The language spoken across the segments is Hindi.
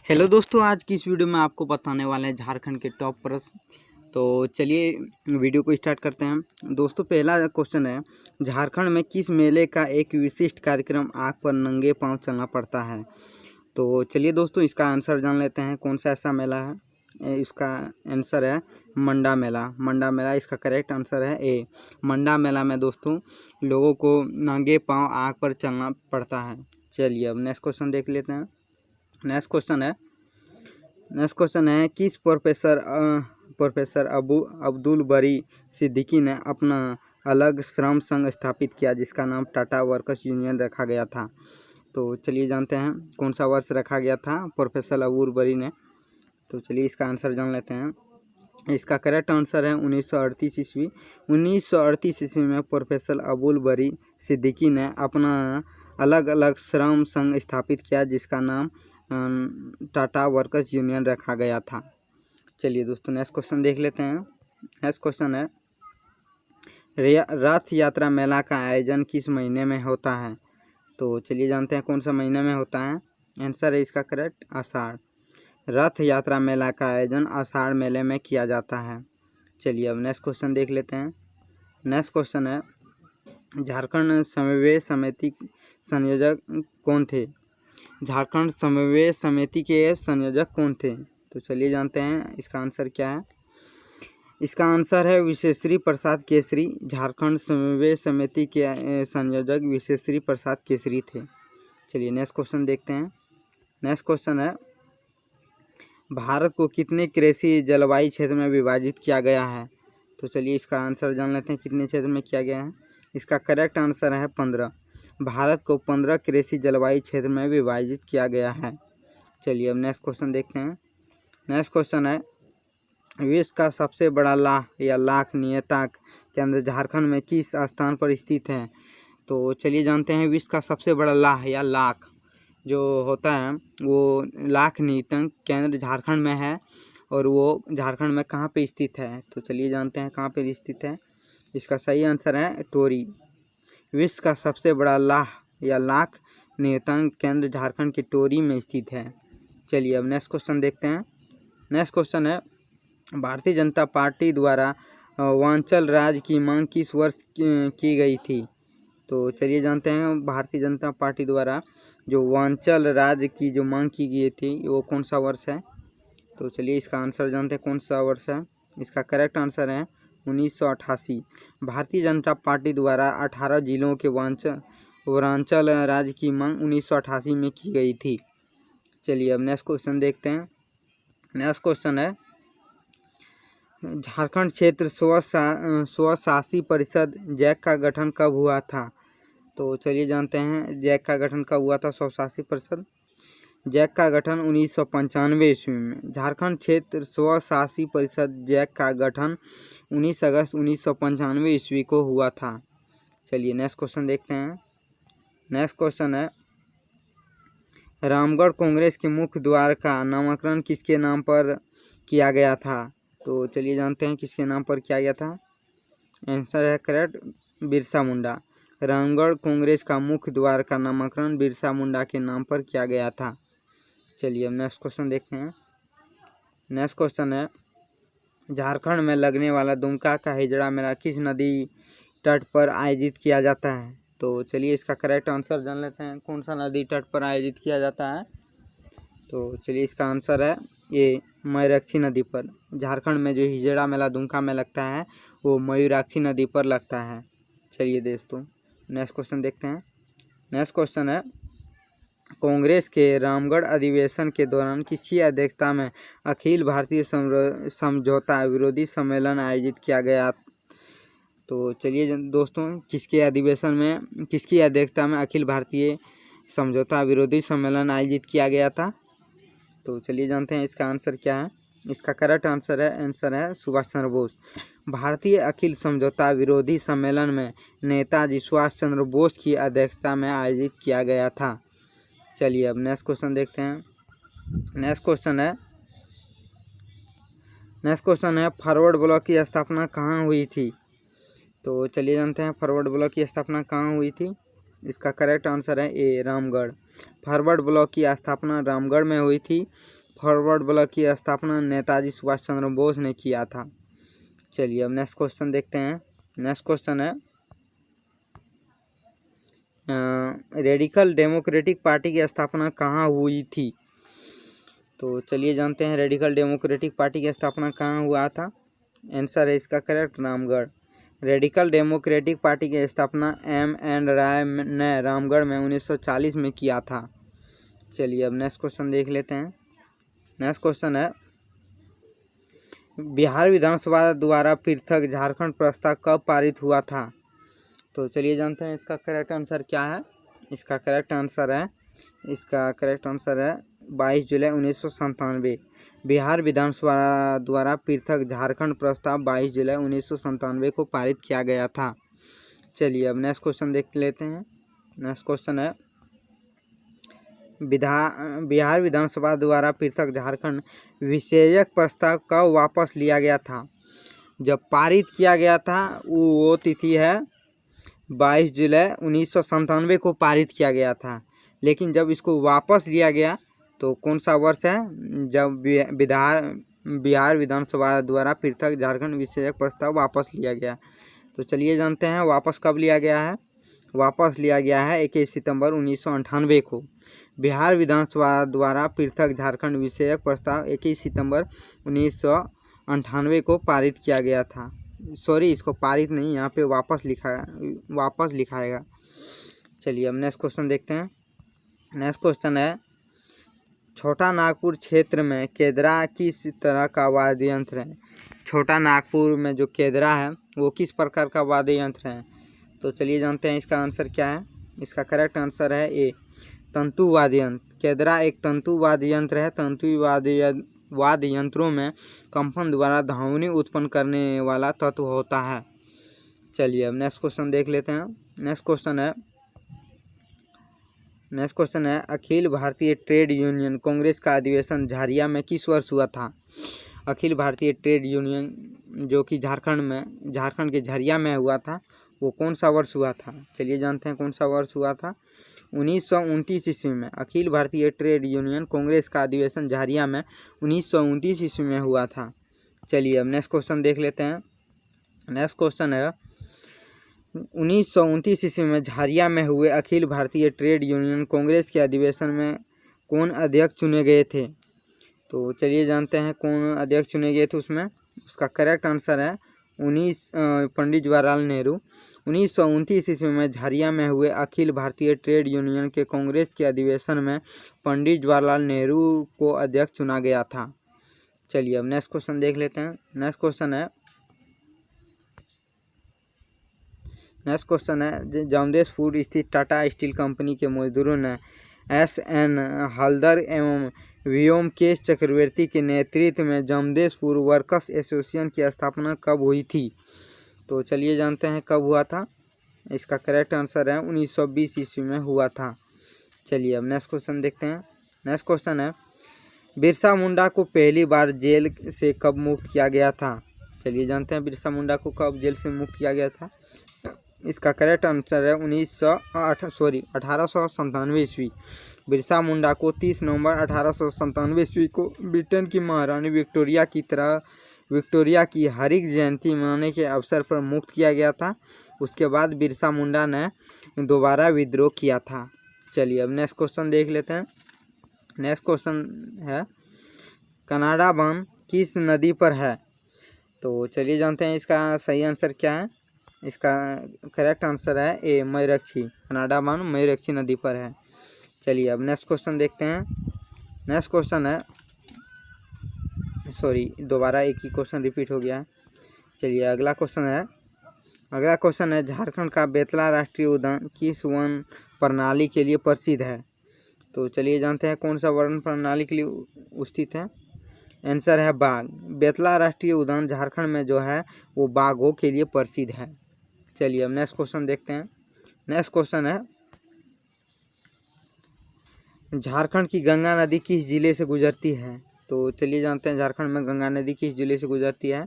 हेलो दोस्तों, आज की इस वीडियो में आपको बताने वाले हैं झारखंड के टॉप प्रश्न। तो चलिए वीडियो को स्टार्ट करते हैं। दोस्तों, पहला क्वेश्चन है, झारखंड में किस मेले का एक विशिष्ट कार्यक्रम आग पर नंगे पांव चलना पड़ता है? तो चलिए दोस्तों, इसका आंसर जान लेते हैं। कौन सा ऐसा मेला है? इसका आंसर है मंडा मेला। मंडा मेला इसका करेक्ट आंसर है ए। मंडा मेला में दोस्तों लोगों को नंगे पाँव आग पर चलना पड़ता है। चलिए अब नेक्स्ट क्वेश्चन देख लेते हैं। नेक्स्ट क्वेश्चन है किस प्रोफेसर अब्दुल बरी सिद्दीकी ने अपना अलग श्रम संघ स्थापित किया जिसका नाम टाटा वर्कर्स यूनियन रखा गया था? तो चलिए जानते हैं कौन सा वर्ष रखा गया था प्रोफेसर अब्दुल बरी ने। तो चलिए इसका आंसर जान लेते हैं। इसका करेक्ट आंसर है 1938 ईस्वी। 1938 ईस्वी में प्रोफेसर अब्दुल बरी सिद्दीकी ने अपना अलग अलग श्रम संघ स्थापित किया जिसका नाम टाटा वर्कर्स यूनियन रखा गया था। चलिए दोस्तों नेक्स्ट क्वेश्चन देख लेते हैं। नेक्स्ट क्वेश्चन है, रथ यात्रा मेला का आयोजन किस महीने में होता है? तो चलिए जानते हैं कौन सा महीने में होता है। आंसर है इसका करेक्ट आषाढ़। रथ यात्रा मेला का आयोजन आषाढ़ मेले में किया जाता है। चलिए अब नेक्स्ट क्वेश्चन देख लेते हैं। नेक्स्ट क्वेश्चन है, झारखंड समन्वय समिति संयोजक कौन थे? झारखंड समन्वय समिति के संयोजक कौन थे? तो चलिए जानते हैं इसका आंसर क्या है। इसका आंसर है विश्वेश्वरी प्रसाद केसरी। झारखंड समन्वय समिति के संयोजक विश्वेश्वरी प्रसाद केसरी थे। चलिए नेक्स्ट क्वेश्चन देखते हैं। नेक्स्ट क्वेश्चन है, भारत को कितने कृषि जलवायु क्षेत्र में विभाजित किया गया है? तो चलिए इसका आंसर जान लेते हैं कितने क्षेत्र में किया गया है। इसका करेक्ट आंसर है 15। भारत को 15 कृषि जलवायु क्षेत्र में विभाजित किया गया है। चलिए अब नेक्स्ट क्वेश्चन देखते हैं। नेक्स्ट क्वेश्चन है, विश्व का सबसे बड़ा लाख नियतांक केंद्र झारखंड में किस स्थान पर स्थित है? तो चलिए जानते हैं विश्व का सबसे बड़ा लाख जो होता है वो लाख नियतांक केंद्र झारखंड में है और वो झारखंड में कहाँ पे स्थित है? तो चलिए जानते हैं कहाँ पे स्थित है। इसका सही आंसर है टोरी। विश्व का सबसे बड़ा लाख नियतांक केंद्र झारखंड के टोरी में स्थित है। चलिए अब नेक्स्ट क्वेश्चन देखते हैं। नेक्स्ट क्वेश्चन है, भारतीय जनता पार्टी द्वारा वांचल राज्य की मांग किस वर्ष की गई थी? तो चलिए जानते हैं भारतीय जनता पार्टी द्वारा जो वांचल राज्य की जो मांग की गई थी वो कौन सा वर्ष है? तो चलिए इसका आंसर जानते हैं कौन सा वर्ष है। इसका करेक्ट आंसर है 1988। भारतीय जनता पार्टी द्वारा 18 जिलों के वांचल राज्य की मांग 1988 में की गई थी। चलिए अब नेक्स्ट क्वेश्चन देखते हैं। नेक्स्ट क्वेश्चन है, झारखंड क्षेत्र स्वशासी परिषद जैक का गठन कब हुआ था? तो चलिए जानते हैं जैक का गठन कब हुआ था। स्वशासी परिषद जैक का गठन 1995 ईस्वी में। झारखंड क्षेत्र स्वशासी परिषद जैक का गठन 19 अगस्त 1995 ईस्वी को हुआ था। चलिए नेक्स्ट क्वेश्चन देखते हैं। नेक्स्ट क्वेश्चन है, रामगढ़ कांग्रेस के मुख्य द्वार का नामकरण किसके नाम पर किया गया था? तो चलिए जानते हैं किसके नाम पर किया गया था। आंसर है करेक्ट बिरसा मुंडा। रामगढ़ कांग्रेस का मुख्य द्वार का नामकरण बिरसा मुंडा के नाम पर किया गया था। चलिए अब नेक्स्ट क्वेश्चन देखते हैं। नेक्स्ट क्वेश्चन है, झारखंड में लगने वाला दुमका का हिजड़ा मेला किस नदी तट पर आयोजित किया जाता है? तो चलिए इसका करेक्ट आंसर जान लेते हैं कौन सा नदी तट पर आयोजित किया जाता है। तो चलिए इसका आंसर है ये मयूराक्षी नदी पर। झारखंड में जो हिजड़ा मेला दुमका में लगता है वो मयूराक्षी नदी पर लगता है। चलिए दोस्तों नेक्स्ट क्वेश्चन देखते हैं। नेक्स्ट क्वेश्चन है, कांग्रेस के रामगढ़ अधिवेशन के दौरान किसकी अध्यक्षता में अखिल भारतीय समझौता विरोधी सम्मेलन आयोजित किया गया? तो चलिए दोस्तों किसके अध्यक्षता में अखिल भारतीय समझौता विरोधी सम्मेलन आयोजित किया गया था? तो चलिए जानते हैं इसका आंसर क्या है। इसका करेक्ट आंसर है सुभाष चंद्र बोस। भारतीय अखिल समझौता विरोधी सम्मेलन में नेताजी सुभाष चंद्र बोस की अध्यक्षता में आयोजित किया गया था। चलिए अब नेक्स्ट क्वेश्चन देखते हैं। नेक्स्ट क्वेश्चन है फॉरवर्ड ब्लॉक की स्थापना कहाँ हुई थी? तो चलिए जानते हैं फॉरवर्ड ब्लॉक की स्थापना कहाँ हुई थी। इसका करेक्ट आंसर है ए रामगढ़। फॉरवर्ड ब्लॉक की स्थापना रामगढ़ में हुई थी। फॉरवर्ड ब्लॉक की स्थापना नेताजी सुभाष चंद्र बोस ने किया था। चलिए अब नेक्स्ट क्वेश्चन देखते हैं। नेक्स्ट क्वेश्चन है रेडिकल डेमोक्रेटिक पार्टी की स्थापना कहाँ हुई थी। तो चलिए जानते हैं रेडिकल डेमोक्रेटिक पार्टी की स्थापना कहाँ हुआ था। आंसर है इसका correct Ramgarh. Radical democratic party की स्थापना M.N. राय ने रामगढ़ में 1940 में किया था। चलिए अब नेक्स्ट क्वेश्चन देख लेते हैं। नेक्स्ट क्वेश्चन है बिहार विधानसभा द्वारा पृथक झारखंड प्रस्ताव कब पारित हुआ था। तो चलिए जानते हैं इसका करेक्ट आंसर क्या है। इसका करेक्ट आंसर है 22 जुलाई 1997। बिहार विधानसभा द्वारा पृथक झारखंड प्रस्ताव 22 जुलाई 1997 को पारित किया गया था। चलिए अब नेक्स्ट क्वेश्चन देख लेते हैं। नेक्स्ट क्वेश्चन है बिहार विधानसभा द्वारा पृथक झारखंड विषयक प्रस्ताव कब वापस लिया गया था। जब पारित किया गया था वो तिथि है 22 जुलाई 1997 को पारित किया गया था। लेकिन जब इसको वापस लिया गया तो कौन सा वर्ष है जब बिहार विधानसभा द्वारा पृथक झारखंड विषयक प्रस्ताव वापस लिया गया। तो चलिए जानते हैं वापस कब लिया गया है। वापस लिया गया है 21 सितंबर 1998 को। बिहार विधानसभा द्वारा पृथक झारखंड विषयक प्रस्ताव 21 सितंबर 1998 को पारित किया गया था। सॉरी, इसको पारित नहीं, यहाँ पे वापस लिखाएगा। चलिए अब नेक्स्ट क्वेश्चन देखते हैं। नेक्स्ट क्वेश्चन है छोटा नागपुर क्षेत्र में केदरा किस तरह का वाद्य यंत्र है। छोटा नागपुर में जो केदरा है वो किस प्रकार का वाद्य यंत्र है। तो चलिए जानते हैं इसका आंसर क्या है। इसका करेक्ट आंसर है ए तंतु वाद्य यंत्र। केदरा एक तंतु वाद्य यंत्र है। तंतु वाद्य यंत्रों में कंपन द्वारा ध्वनि उत्पन्न करने वाला तत्व होता है। चलिए अब नेक्स्ट क्वेश्चन देख लेते हैं। नेक्स्ट क्वेश्चन है अखिल भारतीय ट्रेड यूनियन कांग्रेस का अधिवेशन झारिया में किस वर्ष हुआ था। अखिल भारतीय ट्रेड यूनियन जो कि झारखंड के झारिया में हुआ था वो कौन सा वर्ष हुआ था। चलिए जानते हैं कौन सा वर्ष हुआ था। 1929 ईस्वी में अखिल भारतीय ट्रेड यूनियन कांग्रेस का अधिवेशन झारिया में 1929 ईस्वी में हुआ था। चलिए अब नेक्स्ट क्वेश्चन देख लेते हैं। नेक्स्ट क्वेश्चन है 1929 ईस्वी में झारिया में हुए अखिल भारतीय ट्रेड यूनियन कांग्रेस के अधिवेशन में कौन अध्यक्ष चुने गए थे। तो चलिए जानते हैं कौन अध्यक्ष चुने गए थे उसमें। उसका करेक्ट आंसर है पंडित जवाहरलाल नेहरू। 1929 ईस्वी में झारिया में हुए अखिल भारतीय ट्रेड यूनियन के कांग्रेस के अधिवेशन में पंडित जवाहरलाल नेहरू को अध्यक्ष चुना गया था। चलिए अब नेक्स्ट क्वेश्चन देख लेते हैं। नेक्स्ट क्वेश्चन है जमशेदपुर स्थित टाटा स्टील कंपनी के मजदूरों ने S.N. हलदर एवं व्योमकेश चक्रवर्ती के नेतृत्व में जमशेदपुर वर्कर्स एसोसिएशन की स्थापना कब हुई थी। तो चलिए जानते हैं कब हुआ था। इसका करेक्ट आंसर है 1920 ईस्वी में हुआ था। चलिए अब नेक्स्ट क्वेश्चन देखते हैं। नेक्स्ट क्वेश्चन है बिरसा मुंडा को पहली बार जेल से कब मुक्त किया गया था। चलिए जानते हैं बिरसा मुंडा को कब जेल से मुक्त किया गया था। इसका करेक्ट आंसर है 1897 ईस्वी। बिरसा मुंडा को 30 नवंबर 1897 ईस्वी को ब्रिटेन की महारानी विक्टोरिया की हरित जयंती मनाने के अवसर पर मुक्त किया गया था। उसके बाद बिरसा मुंडा ने दोबारा विद्रोह किया था। चलिए अब नेक्स्ट क्वेश्चन देख लेते हैं। नेक्स्ट क्वेश्चन है कनाडा बांध किस नदी पर है। तो चलिए जानते हैं इसका सही आंसर क्या है। इसका करेक्ट आंसर है ए मयूरक्षी। कनाडा बांध मयूरक्षी नदी पर है। चलिए अब नेक्स्ट क्वेश्चन देखते हैं। नेक्स्ट क्वेश्चन है दोबारा एक ही क्वेश्चन रिपीट हो गया है। चलिए अगला क्वेश्चन है झारखंड का बेतला राष्ट्रीय उद्यान किस वन प्रणाली के लिए प्रसिद्ध है। तो चलिए जानते हैं कौन सा वन प्रणाली के लिए स्थित है। आंसर है बाघ। बेतला राष्ट्रीय उद्यान झारखंड में जो है वो बाघों के लिए प्रसिद्ध है। चलिए अब नेक्स्ट क्वेश्चन देखते हैं। नेक्स्ट क्वेश्चन है झारखंड की गंगा नदी किस जिले से गुजरती है। तो चलिए जानते हैं झारखंड में गंगा नदी किस जिले से गुजरती है।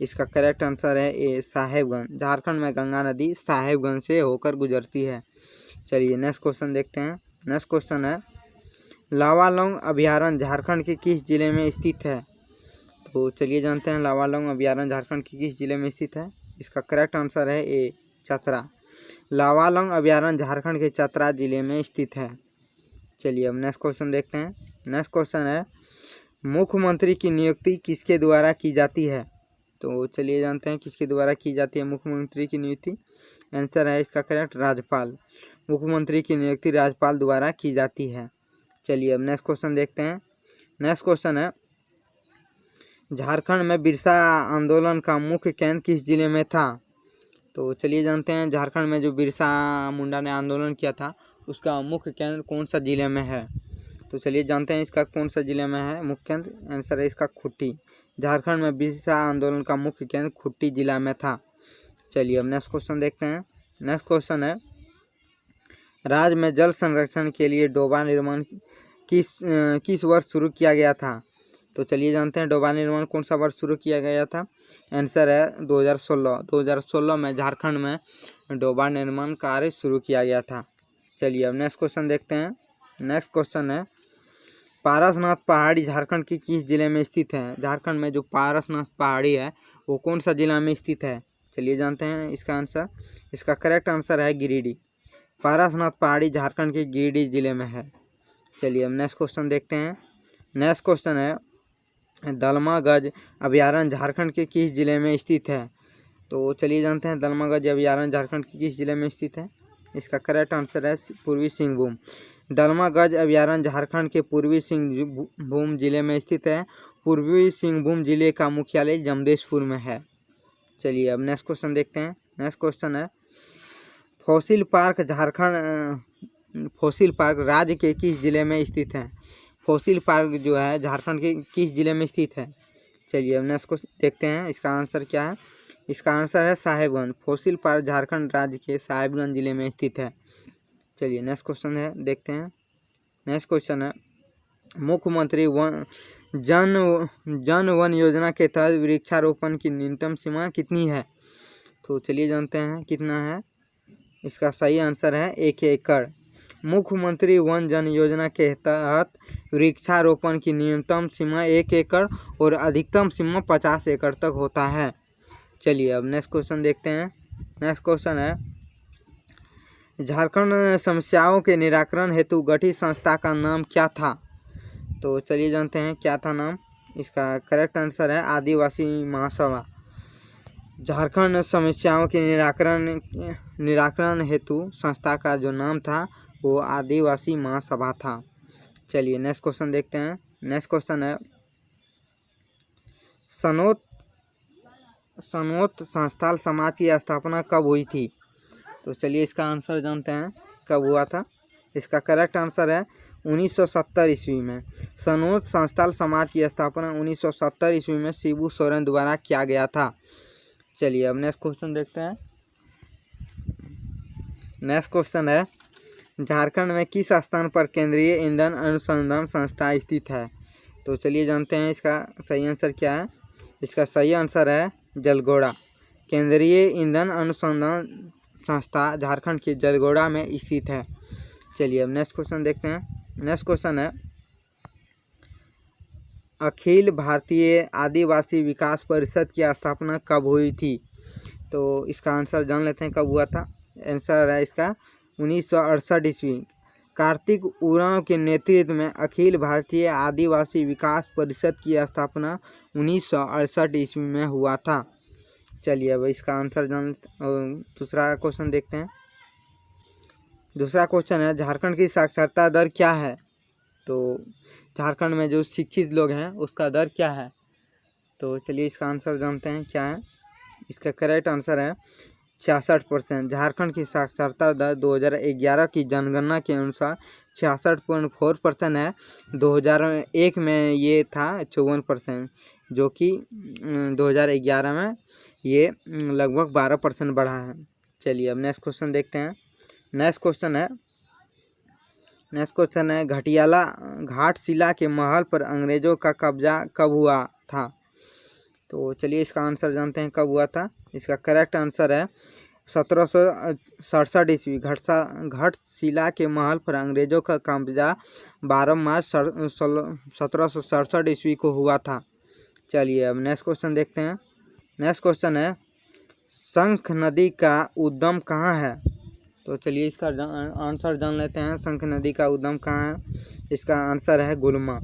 इसका करेक्ट आंसर है ए साहेबगंज। झारखंड में गंगा नदी साहेबगंज से होकर गुजरती है। चलिए नेक्स्ट क्वेश्चन देखते हैं। नेक्स्ट क्वेश्चन है लावालौंग अभयारण्य झारखंड के किस जिले में स्थित है? तो चलिए जानते हैं लावालौंग अभयारण्य झारखंड के किस जिले में स्थित है। इसका करेक्ट आंसर है ए चतरा। लावालौंग अभयारण्य झारखंड के चतरा जिले में स्थित है। चलिए अब नेक्स्ट क्वेश्चन देखते हैं। नेक्स्ट क्वेश्चन है मुख्यमंत्री की नियुक्ति किसके द्वारा की जाती है? तो चलिए जानते हैं किसके द्वारा की जाती है मुख्यमंत्री की नियुक्ति। आंसर है इसका करेक्ट राज्यपाल। मुख्यमंत्री की नियुक्ति राज्यपाल द्वारा की जाती है। चलिए अब नेक्स्ट क्वेश्चन देखते हैं। नेक्स्ट क्वेश्चन है झारखंड में बिरसा आंदोलन का मुख्य केंद्र किस जिले में था? तो चलिए जानते हैं झारखंड में जो बिरसा मुंडा ने आंदोलन किया था उसका मुख्य केंद्र कौन सा जिले में है? तो चलिए जानते हैं इसका कौन सा जिले में है मुख्य केंद्र। आंसर है इसका खूंटी। झारखंड में बिरसा आंदोलन का मुख्य केंद्र खूंटी जिला में था। चलिए अब नेक्स्ट क्वेश्चन देखते हैं। नेक्स्ट क्वेश्चन है राज्य में जल संरक्षण के लिए डोबा निर्माण किस वर्ष शुरू किया गया था? तो चलिए जानते हैं डोबा निर्माण कौन सा वर्ष शुरू किया गया था। आंसर है 2016। 2016 में झारखंड में डोबा निर्माण कार्य शुरू किया गया था। चलिए अब नेक्स्ट क्वेश्चन देखते हैं। नेक्स्ट क्वेश्चन है पारसनाथ पहाड़ी झारखंड के किस जिले में स्थित है? झारखंड में जो पारसनाथ पहाड़ी है वो कौन सा जिला में स्थित है? चलिए जानते हैं इसका आंसर। इसका करेक्ट आंसर है गिरिडीह। पारसनाथ पहाड़ी झारखंड के गिरिडीह जिले में है। चलिए अब नेक्स्ट क्वेश्चन देखते हैं। नेक्स्ट क्वेश्चन है दलमा गज अभयारण्य झारखंड के किस जिले में स्थित है? तो चलिए जानते हैं दलमा गज अभयारण्य झारखंड के किस जिले में स्थित है। इसका करेक्ट आंसर है पूर्वी सिंहभूम। दलमा गज अभयारण्य झारखंड के पूर्वी सिंहभूम जिले में स्थित है। पूर्वी सिंहभूम जिले का मुख्यालय जमशेदपुर में है। चलिए अब नेक्स्ट क्वेश्चन देखते हैं। नेक्स्ट क्वेश्चन है fossil park Jharkhand fossil park राज्य के किस जिले में स्थित है? फॉसिल पार्क जो है झारखंड के किस जिले में स्थित है? चलिए अब नेक्स्ट क्वेश्चन देखते हैं इसका आंसर क्या है। इसका आंसर है साहेबगंज। फॉसिल पार्क झारखंड राज्य के साहेबगंज जिले में स्थित है। चलिए नेक्स्ट क्वेश्चन है देखते हैं। नेक्स्ट क्वेश्चन है मुख्यमंत्री जन वन योजना के तहत वृक्षारोपण की न्यूनतम सीमा कितनी है? तो चलिए जानते हैं कितना है। इसका सही आंसर है 1 एकड़। मुख्यमंत्री वन जन योजना के तहत वृक्षारोपण की न्यूनतम सीमा 1 एकड़ और अधिकतम सीमा 50 एकड़ तक होता है। चलिए अब नेक्स्ट क्वेश्चन देखते हैं। नेक्स्ट क्वेश्चन है झारखंड समस्याओं के निराकरण हेतु गठित संस्था का नाम क्या था? तो चलिए जानते हैं क्या था नाम। इसका करेक्ट आंसर है आदिवासी महासभा। झारखंड समस्याओं के निराकरण हेतु संस्था का जो नाम था वो आदिवासी महासभा था। चलिए नेक्स्ट क्वेश्चन देखते हैं। नेक्स्ट क्वेश्चन है सनोत संस्थाल समाज की स्थापना कब हुई थी? तो चलिए इसका आंसर जानते हैं कब हुआ था। इसका करेक्ट आंसर है 1970 ईस्वी में। सनोत संस्थाल समाज की स्थापना 1970 ईस्वी में शिबू सोरेन द्वारा किया गया था। चलिए अब नेक्स्ट क्वेश्चन देखते हैं। नेक्स्ट क्वेश्चन है झारखंड में किस स्थान पर केंद्रीय ईंधन अनुसंधान संस्था स्थित है? तो चलिए जानते हैं इसका सही आंसर क्या है। इसका सही आंसर है जलगोड़ा। केंद्रीय ईंधन अनुसंधान संस्था झारखंड के जलगोड़ा में स्थित है। चलिए अब नेक्स्ट क्वेश्चन देखते हैं। नेक्स्ट क्वेश्चन है अखिल भारतीय आदिवासी विकास परिषद की स्थापना कब हुई थी? तो इसका आंसर जान लेते हैं कब हुआ था। आंसर है इसका 1968 ईस्वी। कार्तिक उरांव के नेतृत्व में अखिल भारतीय आदिवासी विकास परिषद की स्थापना 1968 ईस्वी में हुआ था। चलिए अब इसका आंसर जान दूसरा क्वेश्चन देखते हैं। दूसरा क्वेश्चन है झारखंड की साक्षरता दर क्या है? तो झारखंड में जो शिक्षित लोग हैं उसका दर क्या है? तो चलिए इसका आंसर जानते हैं क्या है। इसका करेक्ट आंसर है 66%। झारखंड की साक्षरता दर 2011 की जनगणना के अनुसार 66.4% है। 2001 में ये था 54%, जो कि 2011 में ये लगभग 12% बढ़ा है। चलिए अब नेक्स्ट क्वेश्चन देखते हैं। नेक्स्ट क्वेश्चन है घटियाला घाटशिला के महल पर अंग्रेज़ों का कब्जा कब हुआ था? तो चलिए इसका आंसर जानते हैं कब हुआ था। इसका करेक्ट आंसर है 1767 ईस्वी घटशिला के महल पर अंग्रेजों का कब्जा 12 मार्च 1767 ईस्वी को हुआ था। चलिए अब नेक्स्ट क्वेश्चन देखते हैं। नेक्स्ट क्वेश्चन है शंख नदी का उद्गम कहाँ है? तो चलिए इसका आंसर जान लेते हैं। शंख नदी का उद्गम कहाँ है? इसका आंसर है गुलमा।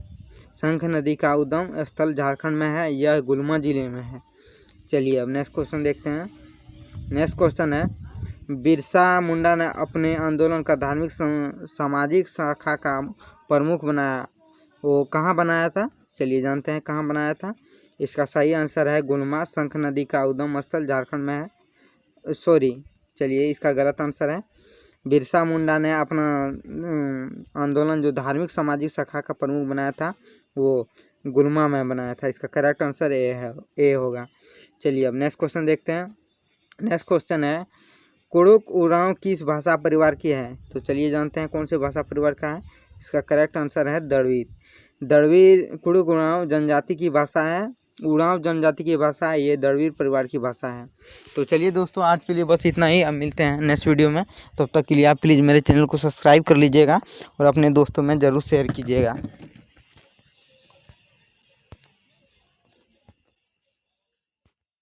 शंख नदी का उद्गम स्थल झारखंड में है, यह गुलमा जिले में है। चलिए अब नेक्स्ट क्वेश्चन देखते हैं। नेक्स्ट क्वेश्चन है बिरसा मुंडा ने अपने आंदोलन का धार्मिक सामाजिक शाखा का प्रमुख बनाया, वो कहाँ बनाया था? चलिए जानते हैं कहाँ बनाया था। इसका सही आंसर है गुलमा। शंख नदी का उद्गम स्थल झारखंड में है। चलिए इसका गलत आंसर है। बिरसा मुंडा ने अपना आंदोलन जो धार्मिक सामाजिक शाखा का प्रमुख बनाया था वो गुलमा में बनाया था। इसका करेक्ट आंसर ए होगा। चलिए अब नेक्स्ट क्वेश्चन देखते हैं। नेक्स्ट क्वेश्चन है कुड़ुक उरांव किस भाषा परिवार की है? तो चलिए जानते हैं कौन से भाषा परिवार का है। इसका करेक्ट आंसर है द्रविड़। कुड़ुक उरांव जनजाति की भाषा है। उरांव जनजाति की भाषा है, ये द्रविड़ परिवार की भाषा है। तो चलिए दोस्तों आज के लिए बस इतना ही। अब मिलते हैं नेक्स्ट वीडियो में। तब तक के लिए आप प्लीज़ मेरे चैनल को सब्सक्राइब कर लीजिएगा और अपने दोस्तों में ज़रूर शेयर कीजिएगा।